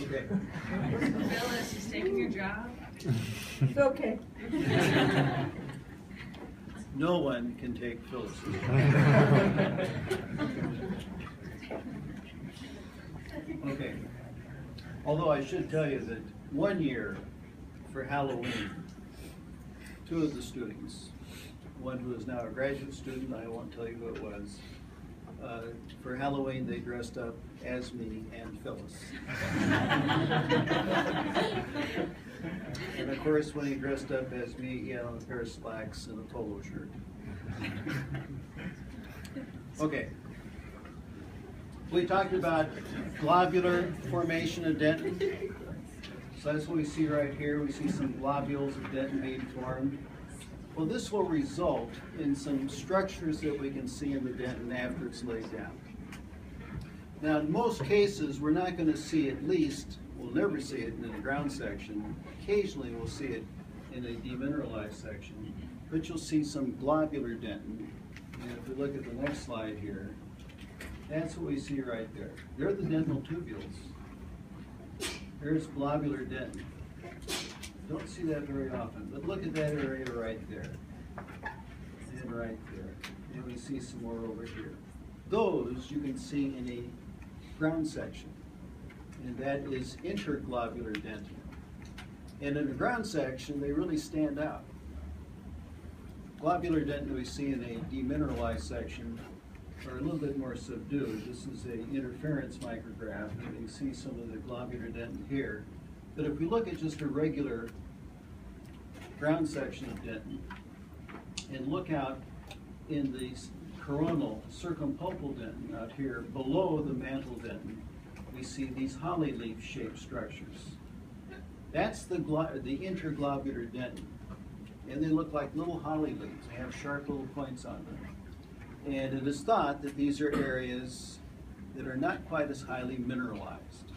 Okay. Phyllis, he's taking your job. It's okay. No one can take Phyllis's job. Okay. Although I should tell you that one year for Halloween, two of the students, one who is now a graduate student, I won't tell you who it was, for Halloween they dressed up as me and Phyllis. And of course, when he dressed up as me, he had on a pair of slacks and a polo shirt. Okay. We talked about globular formation of dentin. So that's what we see right here. We see some globules of dentin being formed. Well, this will result in some structures that we can see in the dentin after it's laid down. Now, in most cases, we're not going to see, at least, we'll never see it in the ground section. Occasionally, we'll see it in a demineralized section, but you'll see some globular dentin. And if we look at the next slide here, that's what we see right there. They're the dental tubules. There's globular dentin. Don't see that very often, but look at that area right there. And right there. And we see some more over here. Those you can see in a ground section. And that is interglobular dentin. And in the ground section, they really stand out. Globular dentin we see in a demineralized section are a little bit more subdued. This is an interference micrograph, and you can see some of the globular dentin here. But if we look at just a regular ground section of dentin and look out in the coronal circumpulpal dentin out here below the mantle dentin, we see these holly leaf shaped structures. That's the interglobular dentin. And they look like little holly leaves. They have sharp little points on them. And it is thought that these are areas that are not quite as highly mineralized.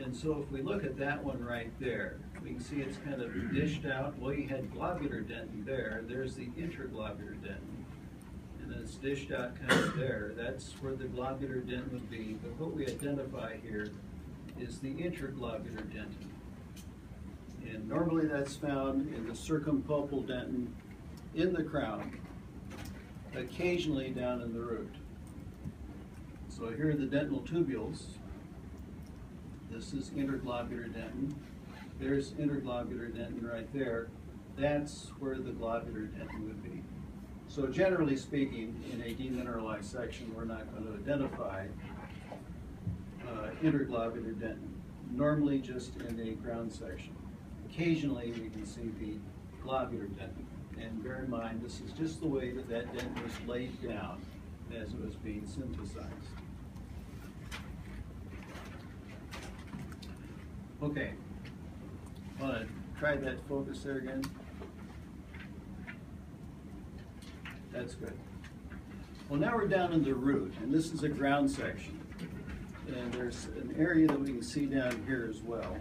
And so if we look at that one right there, we can see it's kind of dished out. Well, you had globular dentin there. There's the interglobular dentin. And then it's dished out kind of there. That's where the globular dentin would be. But what we identify here is the interglobular dentin. And normally that's found in the circumpulpal dentin in the crown, occasionally down in the root. So here are the dental tubules. This is interglobular dentin. There's interglobular dentin right there. That's where the globular dentin would be. So generally speaking, in a demineralized section, we're not going to identify interglobular dentin, normally just in a ground section. Occasionally we can see the globular dentin. And bear in mind, this is just the way that that dentin was laid down as it was being synthesized. Okay, want to try that focus there again? That's good. Well, now we're down in the root, and this is a ground section. And there's an area that we can see down here as well.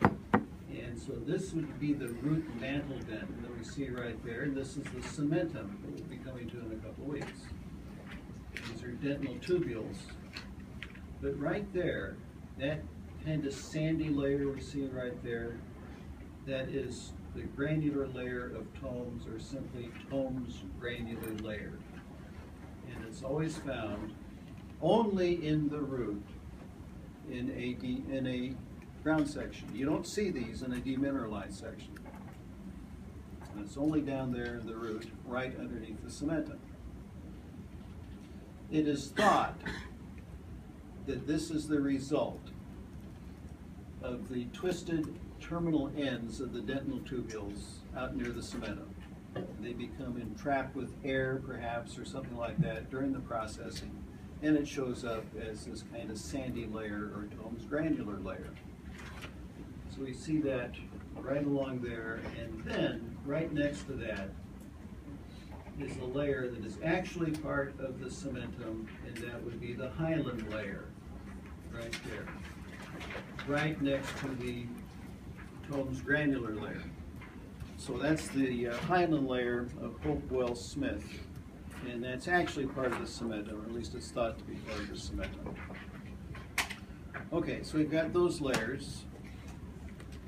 And so this would be the root mantle dentin that we see right there. And this is the cementum that we'll be coming to in a couple of weeks. These are dental tubules. But right there, that kind of sandy layer we see right there, that is the granular layer of tomes, or simply tomes granular layer. And it's always found only in the root in a ground section. You don't see these in a demineralized section. And it's only down there in the root, right underneath the cementum. It is thought that this is the result of the twisted terminal ends of the dental tubules out near the cementum. They become entrapped with air, perhaps, or something like that during the processing, and it shows up as this kind of sandy layer or tomes granular layer. So we see that right along there, and then right next to that is a layer that is actually part of the cementum, and that would be the hyaline layer right there, right next to the tomes granular layer. So that's the hyaline layer of Hopewell-Smith, and that's actually part of the cementum, or at least it's thought to be part of the cementum. Okay, so we've got those layers.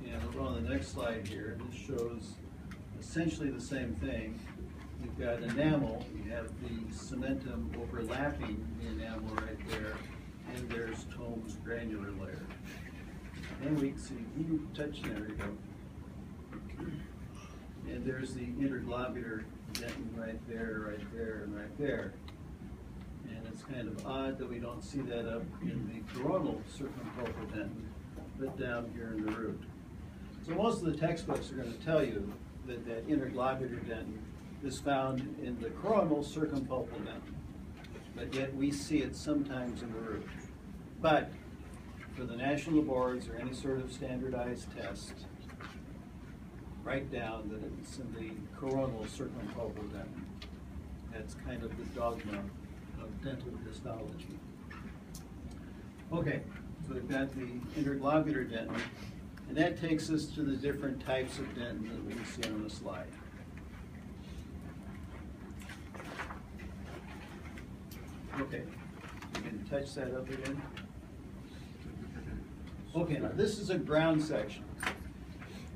And over on the next slide here, this shows essentially the same thing. You've got enamel, you have the cementum overlapping the enamel right there, and there's Tome's granular layer. And we see, there we go. And there's the interglobular dentin right there, and right there. And it's kind of odd that we don't see that up in the coronal circumpulpal dentin, but down here in the root. So most of the textbooks are going to tell you that that interglobular dentin is found in the coronal circumpulpal dentin, but yet we see it sometimes in the root. But for the national boards or any sort of standardized test, write down that it's in the coronal circumpulpal dentin. That's kind of the dogma of dental histology. Okay, so we've got the interglobular dentin, and that takes us to the different types of dentin that we can see on the slide. Okay, you can touch that up again. Okay, now this is a ground section.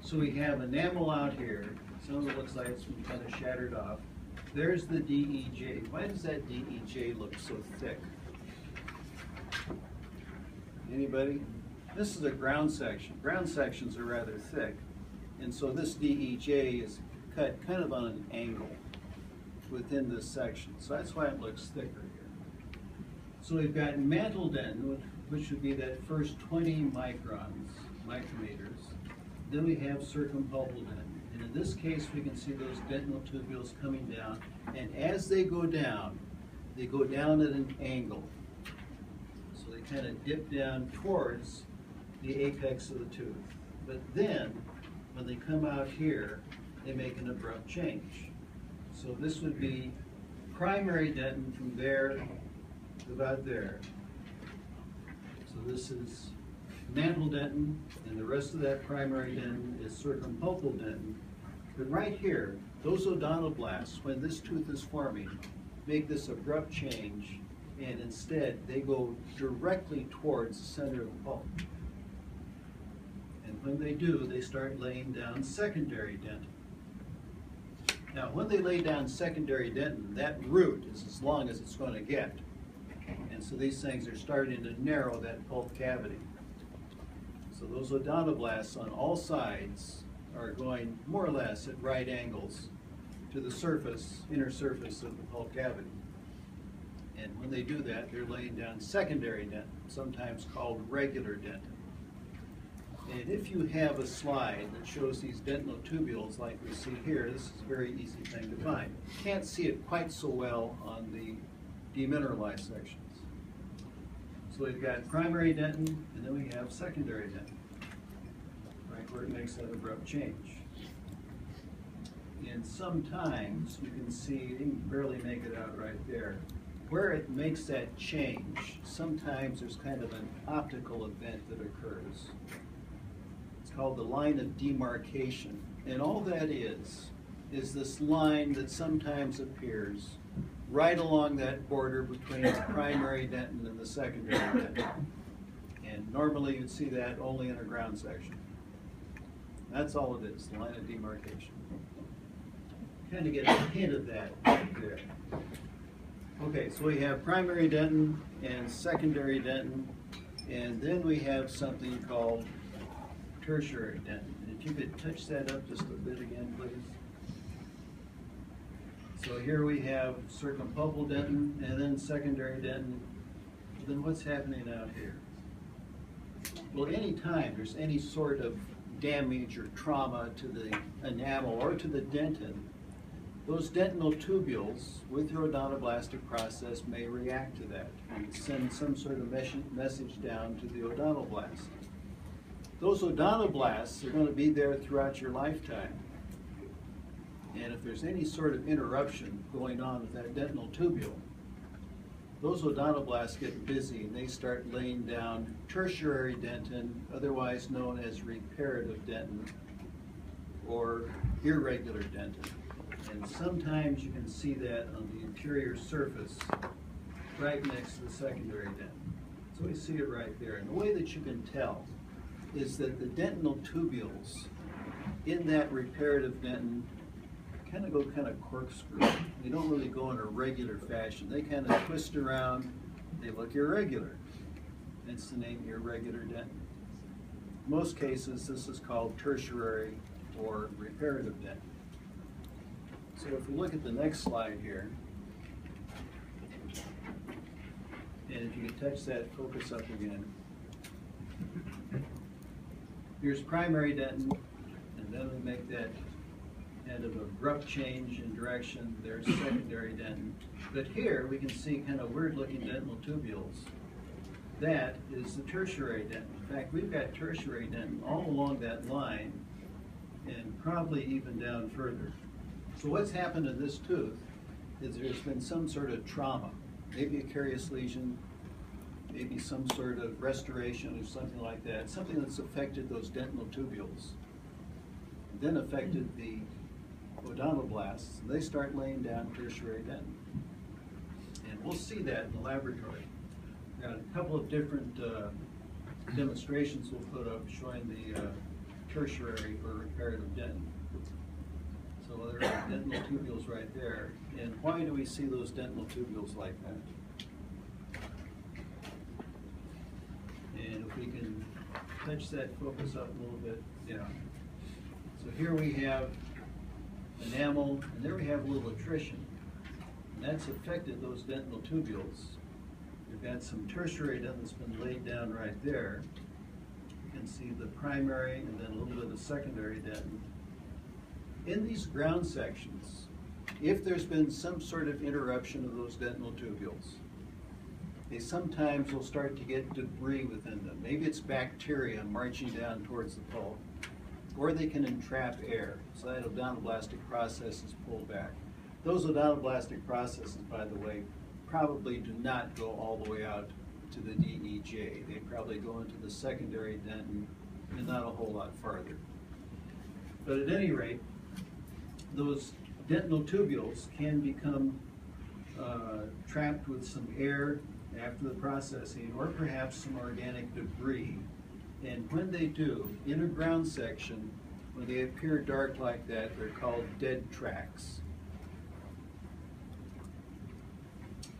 So we have enamel out here. Some of it looks like it's been kind of shattered off. There's the DEJ. Why does that DEJ look so thick? Anybody? This is a ground section. Ground sections are rather thick. And so this DEJ is cut kind of on an angle within this section. So that's why it looks thicker here. So we've got mantle dentin, which would be that first 20 micrometers. Then we have circumpulpal dentin. And in this case, we can see those dentinal tubules coming down. And as they go down at an angle. So they kind of dip down towards the apex of the tooth. But then, when they come out here, they make an abrupt change. So this would be primary dentin from there to about there. So this is mantle dentin, and the rest of that primary dentin is circumpulpal dentin. But right here, those odontoblasts, when this tooth is forming, make this abrupt change, and instead they go directly towards the center of the pulp. And when they do, they start laying down secondary dentin. Now, when they lay down secondary dentin, that root is as long as it's going to get. And so these things are starting to narrow that pulp cavity. So those odontoblasts on all sides are going more or less at right angles to the surface, inner surface of the pulp cavity. And when they do that, they're laying down secondary dentin, sometimes called regular dentin. And if you have a slide that shows these dentinal tubules like we see here, this is a very easy thing to find. Can't see it quite so well on the demineralized sections. So we've got primary dentin, and then we have secondary dentin, right, where it makes that abrupt change. And sometimes you can see, you can barely make it out right there, where it makes that change, sometimes there's kind of an optical event that occurs. It's called the line of demarcation. And all that is this line that sometimes appears right along that border between the primary dentin and the secondary dentin. And normally you'd see that only in a ground section. That's all it is, the line of demarcation. Kind of get a hint of that right there. Okay, so we have primary dentin and secondary dentin, and then we have something called tertiary dentin. And if you could touch that up just a bit again, please. So here we have circumpulpal dentin and then secondary dentin. Then what's happening out here? Well, anytime there's any sort of damage or trauma to the enamel or to the dentin, those dentinal tubules, with your odontoblastic process, may react to that and send some sort of message down to the odontoblast. Those odontoblasts are going to be there throughout your lifetime. And if there's any sort of interruption going on with that dentinal tubule, those odontoblasts get busy and they start laying down tertiary dentin, otherwise known as reparative dentin or irregular dentin. And sometimes you can see that on the interior surface right next to the secondary dentin. So we see it right there. And the way that you can tell is that the dentinal tubules in that reparative dentin kind of go kind of corkscrew. They don't really go in a regular fashion. They kind of twist around. They look irregular. Hence the name irregular dentin. In most cases, this is called tertiary or reparative dentin. So if we look at the next slide here, and if you can touch that, focus up again. Here's primary dentin, and then we make that kind of abrupt change in direction. There's secondary dentin. But here we can see kind of weird looking dentinal tubules. That is the tertiary dentin. In fact, we've got tertiary dentin all along that line and probably even down further. So what's happened in this tooth is there's been some sort of trauma, maybe a carious lesion, maybe some sort of restoration or something like that, something that's affected those dentinal tubules, then affected the odontoblasts, and they start laying down tertiary dentin. And we'll see that in the laboratory. We've got a couple of different demonstrations we'll put up showing the tertiary or reparative dentin. So there are dentinal tubules right there. And why do we see those dentinal tubules like that? And if we can touch that focus up a little bit, yeah. So here we have enamel, and there we have a little attrition. And that's affected those dentinal tubules. We've got some tertiary dentin that's been laid down right there. You can see the primary and then a little bit of secondary dentin. In these ground sections, if there's been some sort of interruption of those dentinal tubules, they sometimes will start to get debris within them. Maybe it's bacteria marching down towards the pulp, or they can entrap air, so that odontoblastic process is pulled back. Those odontoblastic processes, by the way, probably do not go all the way out to the DEJ. They probably go into the secondary dentin and not a whole lot farther. But at any rate, those dentinal tubules can become trapped with some air after the processing, or perhaps some organic debris. And when they do, in a ground section, when they appear dark like that, they're called dead tracks.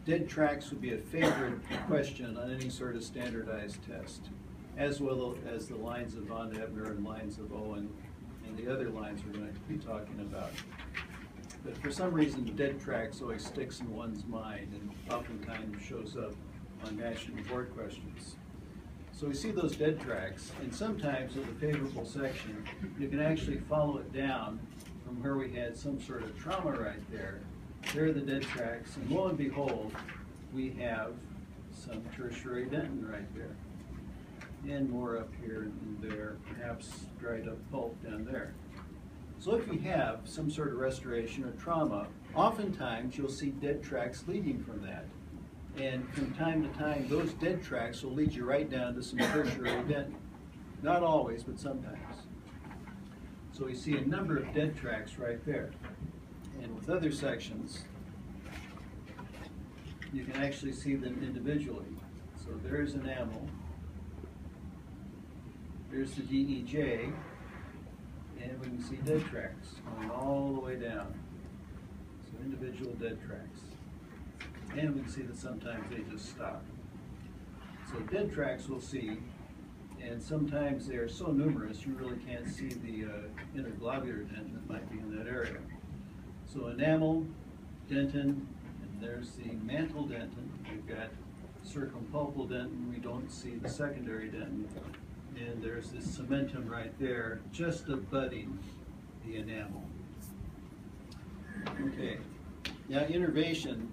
Dead tracks would be a favorite question on any sort of standardized test, as well as the lines of Von Ebner and lines of Owen and the other lines we're going to be talking about. But for some reason, dead tracks always sticks in one's mind and oftentimes shows up on national board questions. So we see those dead tracks, and sometimes with a favorable section, you can actually follow it down from where we had some sort of trauma right there. There are the dead tracks, and lo and behold, we have some tertiary dentin right there. And more up here and there, perhaps dried up pulp down there. So if you have some sort of restoration or trauma, oftentimes you'll see dead tracks leading from that. And from time to time, those dead tracks will lead you right down to some tertiary dentin. Not always, but sometimes. So we see a number of dead tracks right there. And with other sections, you can actually see them individually. So there's enamel, there's the DEJ, and we can see dead tracks going all the way down. So individual dead tracks. And we can see that sometimes they just stop. So dead tracks we'll see, and sometimes they are so numerous you really can't see the interglobular dentin that might be in that area. So enamel, dentin, and there's the mantle dentin. We've got circumpulpal dentin. We don't see the secondary dentin. And there's this cementum right there, just abutting the enamel. Okay, now innervation,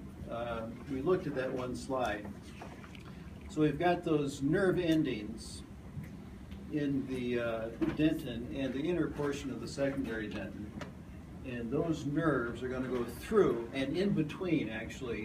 we looked at that one slide. So we've got those nerve endings in the dentin and the inner portion of the secondary dentin. And those nerves are going to go through and in between, actually,